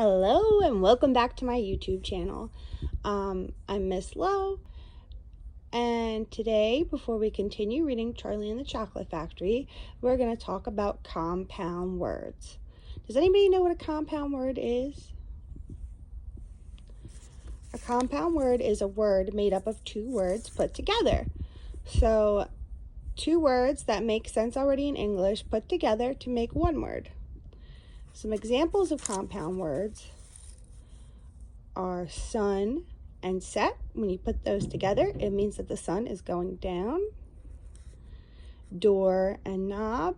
Hello and welcome back to my YouTube channel. I'm Miss Lo, and today, before we continue reading Charlie and the Chocolate Factory, we're going to talk about compound words. Does anybody know what a compound word is? A compound word is a word made up of two words put together. So, two words that make sense already in English put together to make one word. Some examples of compound words are sun and set. When you put those together, it means that the sun is going down. Door and knob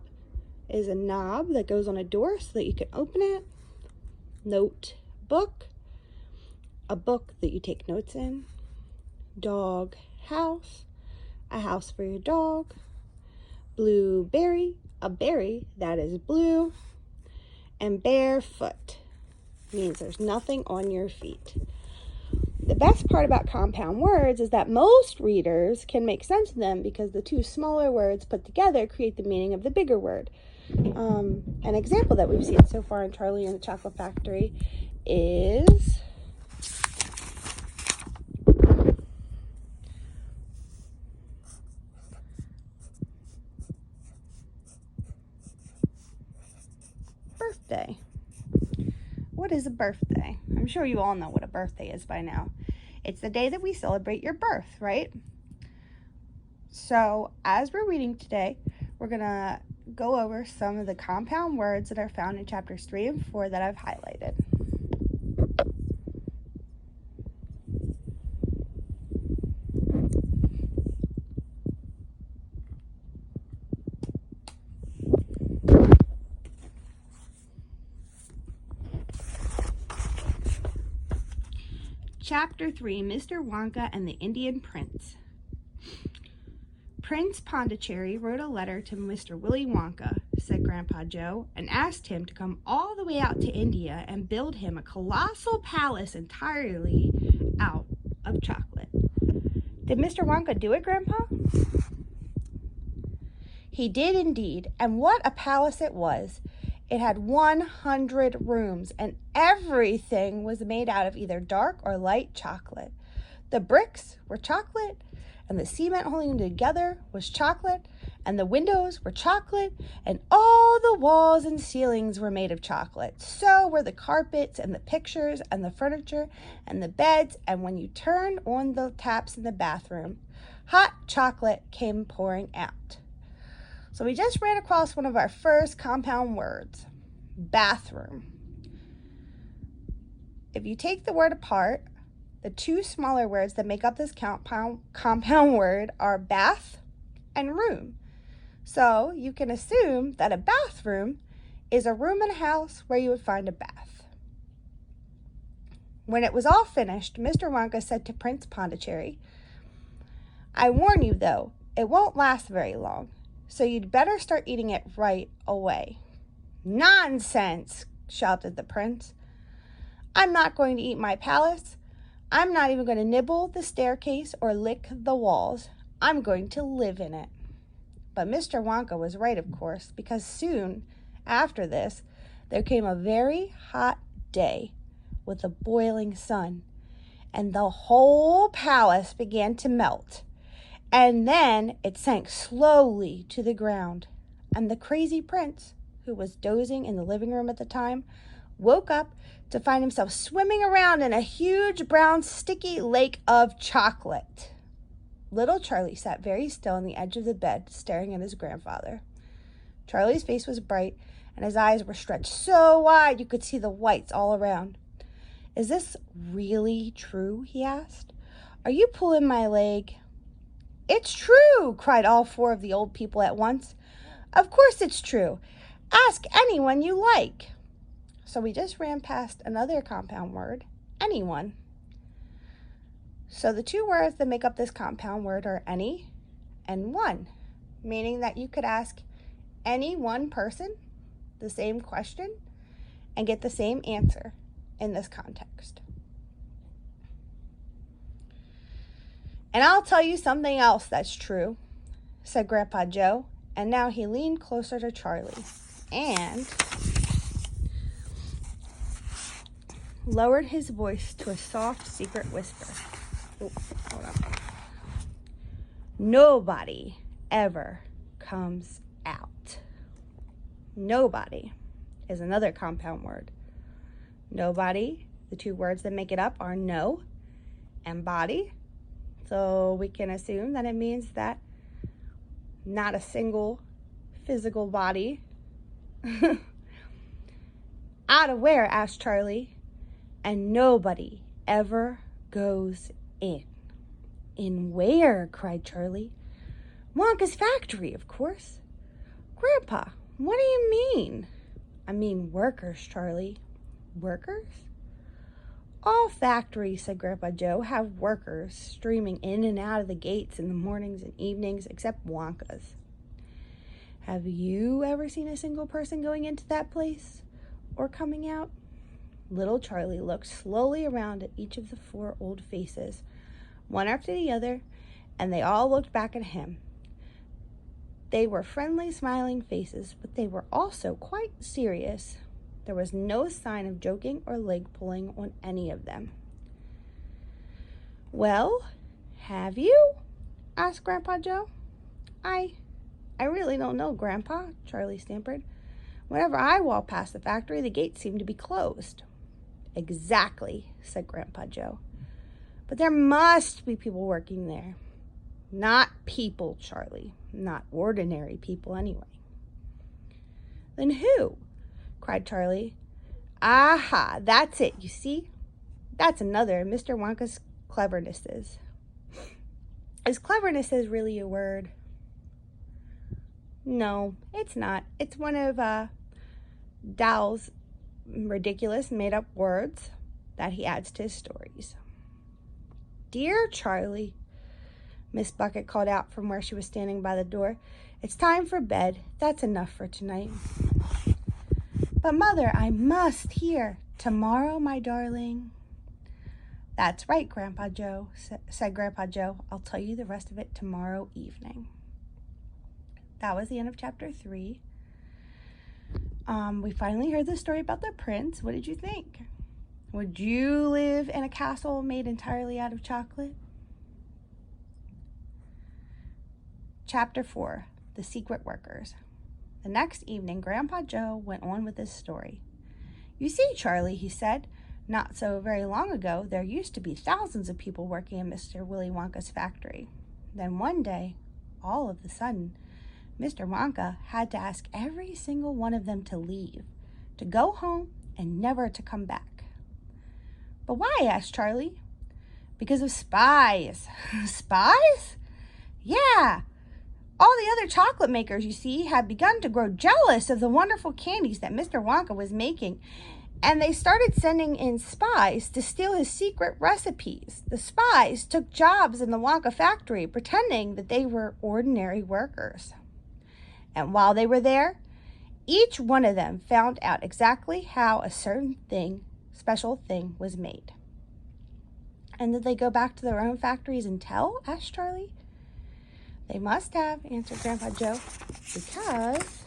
is a knob that goes on a door so that you can open it. Notebook, a book that you take notes in. Dog, house, a house for your dog. Blueberry, a berry that is blue. And barefoot means there's nothing on your feet. The best part about compound words is that most readers can make sense of them because the two smaller words put together create the meaning of the bigger word. An example that we've seen so far in Charlie and the Chocolate Factory is birthday. What is a birthday? I'm sure you all know what a birthday is by now. It's the day that we celebrate your birth, right? So as we're reading today, we're going to go over some of the compound words that are found in chapters 3 and 4 that I've highlighted. Chapter 3, Mr. Wonka and the Indian Prince. Prince Pondicherry wrote a letter to Mr. Willy Wonka, said Grandpa Joe, and asked him to come all the way out to India and build him a colossal palace entirely out of chocolate. Did Mr. Wonka do it, Grandpa? He did indeed, and what a palace it was. It had 100 rooms, and everything was made out of either dark or light chocolate. The bricks were chocolate, and the cement holding them together was chocolate, and the windows were chocolate, and all the walls and ceilings were made of chocolate. So were the carpets, and the pictures, and the furniture, and the beds, and when you turned on the taps in the bathroom, hot chocolate came pouring out. So we just ran across one of our first compound words, bathroom. If you take the word apart, the two smaller words that make up this compound word are bath and room. So you can assume that a bathroom is a room in a house where you would find a bath. When it was all finished, Mr. Wonka said to Prince Pondicherry, "I warn you, though, it won't last very long. So you'd better start eating it right away." "Nonsense!" shouted the prince. "I'm not going to eat my palace. I'm not even going to nibble the staircase or lick the walls. I'm going to live in it." But Mr. Wonka was right, of course, because soon after this, there came a very hot day with a boiling sun, and the whole palace began to melt. And then it sank slowly to the ground, and the crazy prince, who was dozing in the living room at the time, woke up to find himself swimming around in a huge brown sticky lake of chocolate. Little Charlie sat very still on the edge of the bed, staring at his grandfather. Charlie's face was bright, and his eyes were stretched so wide you could see the whites all around. "Is this really true?" he asked. "Are you pulling my leg?" "It's true!" cried all four of the old people at once. "Of course it's true. Ask anyone you like." So we just ran past another compound word, anyone. So the two words that make up this compound word are any and one, meaning that you could ask any one person the same question and get the same answer in this context. "And I'll tell you something else that's true," said Grandpa Joe, and now he leaned closer to Charlie. And lowered his voice to a soft, secret whisper. Oh, hold on. Nobody ever comes out. Nobody is another compound word. Nobody, the two words that make it up are no and body. So we can assume that it means that not a single physical body. Out of where? Asked Charlie. And nobody ever goes in. In where? Cried Charlie. Wonka's factory, of course. Grandpa, what do you mean? I mean workers, Charlie. Workers? All factories, said Grandpa Joe, have workers streaming in and out of the gates in the mornings and evenings, except Wonka's. Have you ever seen a single person going into that place or coming out? Little Charlie looked slowly around at each of the four old faces, one after the other, and they all looked back at him. They were friendly, smiling faces, but they were also quite serious. There was no sign of joking or leg pulling on any of them. Well, have you? Asked Grandpa Joe. I really don't know, Grandpa, Charlie stammered. Whenever I walk past the factory, the gates seem to be closed. Exactly, said Grandpa Joe. But there must be people working there. Not people, Charlie. Not ordinary people, anyway. Then who? Cried Charlie. Aha, that's it, you see? That's another of Mr. Wonka's clevernesses. Is cleverness really a word? No, it's not. It's one of Dow's ridiculous made-up words that he adds to his stories. Dear Charlie, Miss Bucket called out from where she was standing by the door, it's time for bed. That's enough for tonight. But, Mother, I must hear. Tomorrow, my darling. That's right, Grandpa Joe, said Grandpa Joe. I'll tell you the rest of it tomorrow evening. That was the end of chapter 3. We finally heard the story about the prince. What did you think? Would you live in a castle made entirely out of chocolate? Chapter 4, The Secret Workers. The next evening, Grandpa Joe went on with his story. You see, Charlie, he said, not so very long ago, there used to be thousands of people working in Mr. Willy Wonka's factory. Then one day, all of a sudden, Mr. Wonka had to ask every single one of them to leave, to go home and never to come back. But why? Asked Charlie. Because of spies. Spies? Yeah. All the other chocolate makers, you see, had begun to grow jealous of the wonderful candies that Mr. Wonka was making, and they started sending in spies to steal his secret recipes. The spies took jobs in the Wonka factory, pretending that they were ordinary workers. And while they were there, each one of them found out exactly how a certain special thing was made. And did they go back to their own factories and tell? Asked Charlie. They must have, answered Grandpa Joe, because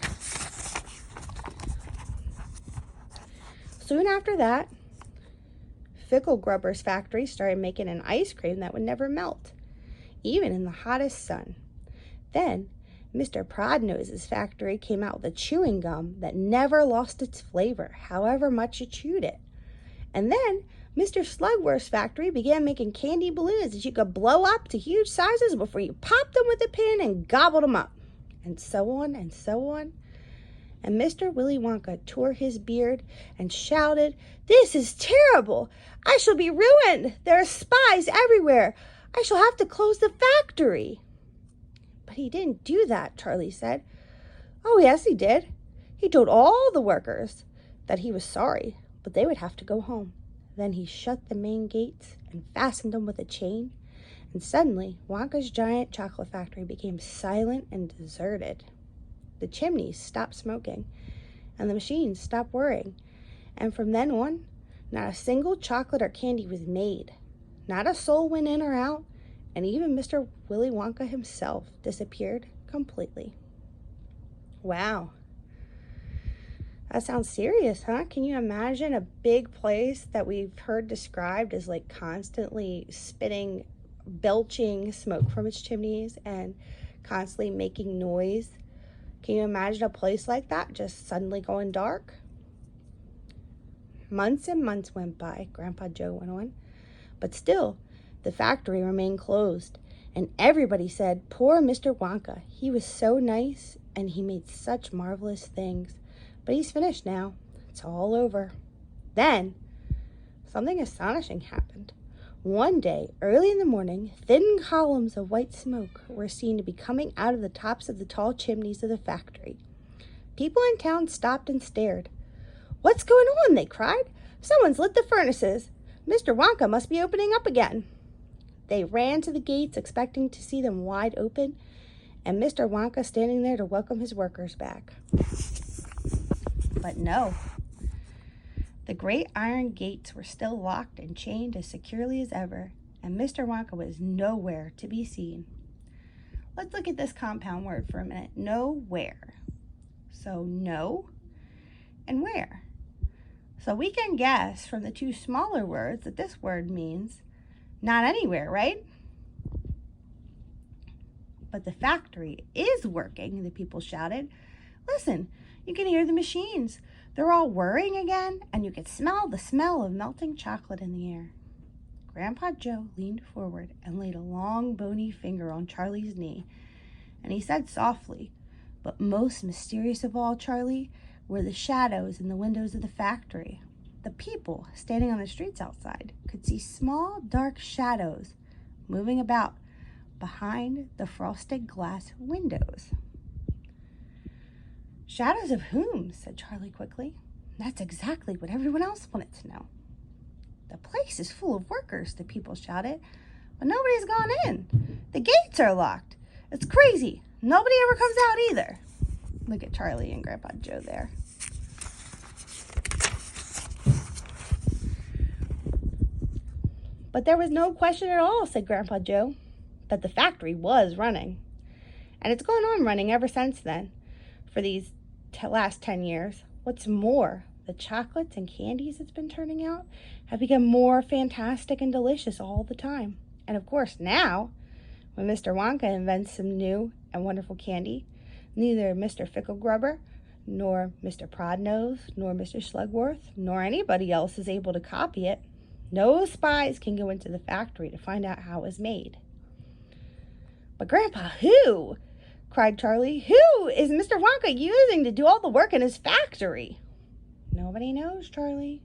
soon after that, Fickle Grubber's factory started making an ice cream that would never melt, even in the hottest sun. Then Mr. Prodnose's factory came out with a chewing gum that never lost its flavor, however much you chewed it. And then Mr. Slugworth's factory began making candy balloons that you could blow up to huge sizes before you popped them with a pin and gobbled them up. And so on and so on. And Mr. Willy Wonka tore his beard and shouted, "This is terrible! I shall be ruined! There are spies everywhere! I shall have to close the factory!" But he didn't do that, Charlie said. Oh, yes, he did. He told all the workers that he was sorry, but they would have to go home. Then he shut the main gates and fastened them with a chain, and suddenly Wonka's giant chocolate factory became silent and deserted. The chimneys stopped smoking, and the machines stopped whirring, and from then on, not a single chocolate or candy was made. Not a soul went in or out, and even Mr. Willy Wonka himself disappeared completely. Wow. That sounds serious, huh? Can you imagine a big place that we've heard described as like constantly spitting, belching smoke from its chimneys and constantly making noise? Can you imagine a place like that just suddenly going dark? Months and months went by, Grandpa Joe went on, but still, the factory remained closed, and everybody said, poor Mr. Wonka, he was so nice and he made such marvelous things. But he's finished now. It's all over. Then, something astonishing happened. One day, early in the morning, thin columns of white smoke were seen to be coming out of the tops of the tall chimneys of the factory. People in town stopped and stared. "What's going on?" they cried. "Someone's lit the furnaces. Mr. Wonka must be opening up again." They ran to the gates, expecting to see them wide open, and Mr. Wonka standing there to welcome his workers back. But no, the great iron gates were still locked and chained as securely as ever, and Mr. Wonka was nowhere to be seen. Let's look at this compound word for a minute. Nowhere. So no and where. So we can guess from the two smaller words that this word means not anywhere, right? But the factory is working, the people shouted. Listen, you can hear the machines. They're all whirring again, and you can smell the smell of melting chocolate in the air. Grandpa Joe leaned forward and laid a long, bony finger on Charlie's knee, and he said softly, but most mysterious of all, Charlie, were the shadows in the windows of the factory. The people standing on the streets outside could see small, dark shadows moving about behind the frosted glass windows. "Shadows of whom?" said Charlie quickly. That's exactly what everyone else wanted to know. "The place is full of workers," the people shouted, "but nobody's gone in. The gates are locked. It's crazy. Nobody ever comes out either." Look at Charlie and Grandpa Joe there. "But there was no question at all," said Grandpa Joe, "that the factory was running. And it's gone on running ever since then, for these last 10 years. What's more, the chocolates and candies it's been turning out have become more fantastic and delicious all the time. And of course now, when Mr. Wonka invents some new and wonderful candy, neither Mr. Ficklegrubber, nor Mr. Prodnose, nor Mr. Slugworth, nor anybody else is able to copy it. No spies can go into the factory to find out how it was made." "But Grandpa, who?" cried Charlie. "Who is Mr. Wonka using to do all the work in his factory?" "Nobody knows, Charlie."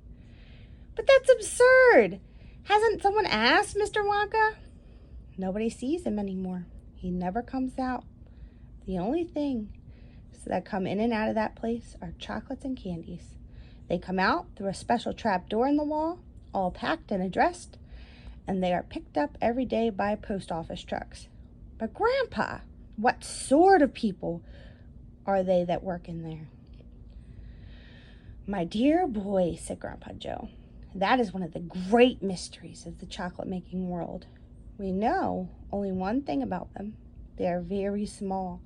"But that's absurd. Hasn't someone asked Mr. Wonka?" "Nobody sees him anymore. He never comes out. The only things that come in and out of that place are chocolates and candies. They come out through a special trap door in the wall, all packed and addressed, and they are picked up every day by post office trucks." "But Grandpa, what sort of people are they that work in there?" "My dear boy," said Grandpa Joe, "that is one of the great mysteries of the chocolate-making world. We know only one thing about them. They are very small.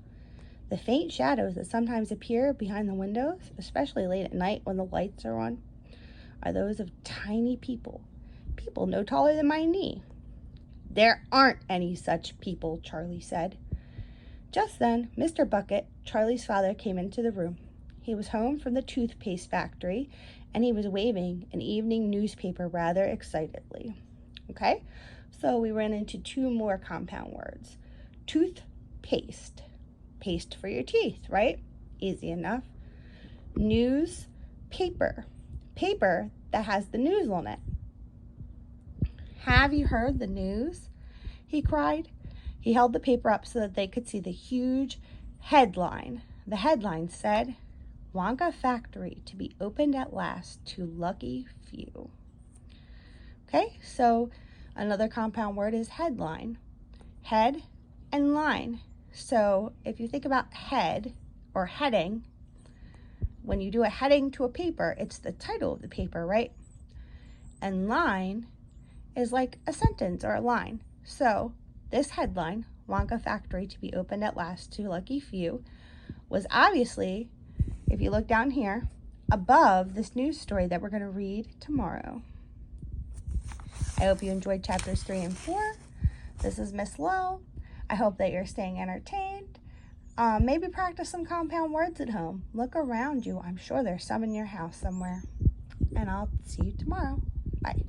The faint shadows that sometimes appear behind the windows, especially late at night when the lights are on, are those of tiny people no taller than my knee." "There aren't any such people," Charlie said. Just then, Mr. Bucket, Charlie's father, came into the room. He was home from the toothpaste factory, and he was waving an evening newspaper rather excitedly. Okay, so we ran into two more compound words. Toothpaste. Paste for your teeth, right? Easy enough. Newspaper. Paper that has the news on it. "Have you heard the news?" he cried. He held the paper up so that they could see the huge headline. The headline said, "Wonka Factory to be opened at last to lucky few." Okay, so another compound word is headline. Head and line. So if you think about head or heading, when you do a heading to a paper, it's the title of the paper, right? And line is like a sentence or a line. So this headline, "Wonka Factory to be opened at last to lucky few," was obviously, if you look down here, above this news story that we're going to read tomorrow. I hope you enjoyed chapters 3 and 4. This is Miss Lowe. I hope that you're staying entertained. Maybe practice some compound words at home. Look around you. I'm sure there's some in your house somewhere. And I'll see you tomorrow. Bye.